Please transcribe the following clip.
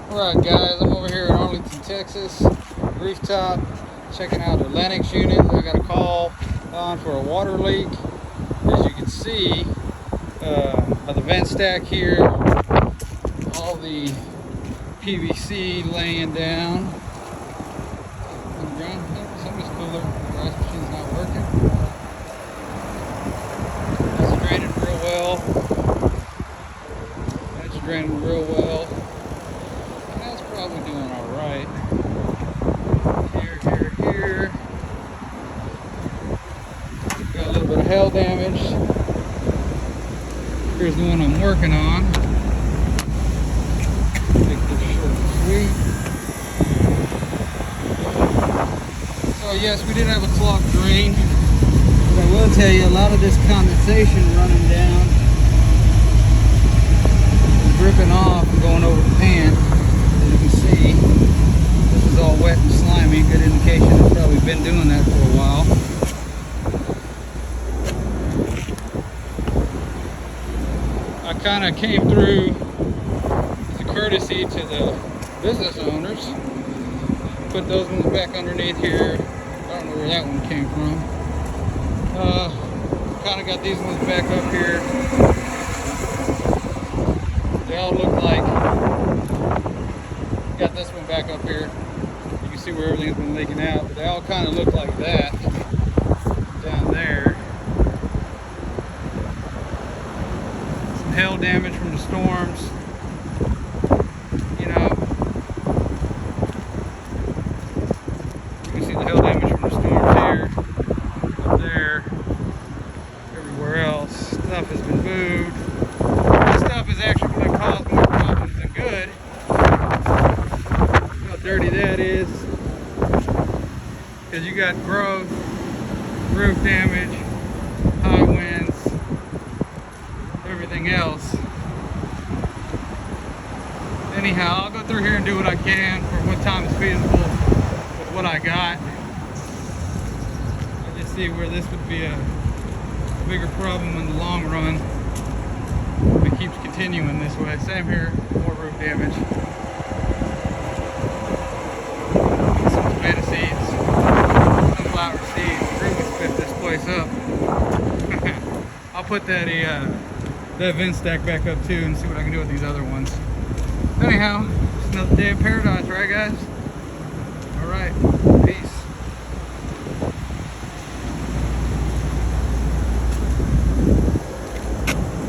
Alright guys, I'm over here in Arlington, Texas, rooftop, checking out the Lennox unit. I got a call on for a water leak. As you can see, by the vent stack here, all the PVC laying down. Something's cooler. The ice machine's not working. It's draining real well. That's draining real well. That's probably doing all right. Here. Got a little bit of hail damage. Here's the one I'm working on. Make this short and sweet. So yes, we did have a clogged drain, but I will tell you a lot of this condensation running down, dripping off and going over the pan. As you can see, this is all wet and slimy. Good indication it's probably been doing that for a while. I kind of came through as a courtesy to the business owners. Put those ones back underneath here. I don't know where that one came from. Kind of got these ones back up here. They all look like, got this one back up here. You can see where everything's been leaking out, but they all kind of look like that down there. Some hail damage from the storms. You know, you can see the hail damage from the storms here, up there, everywhere else. Stuff has been moved. This stuff is actually going to cause more problems than good. How dirty that is. Because you got growth, roof damage, high winds, everything else. Anyhow, I'll go through here and do what I can for what time is feasible with what I got. I just see where this would be a bigger problem in the long run if it keeps continuing this way. Same here, more roof damage. Some tomato seeds, sunflower seeds, really spit this place up. I'll put that vent stack back up too and see what I can do with these other ones. Anyhow, it's another day in paradise, right guys? Alright, peace.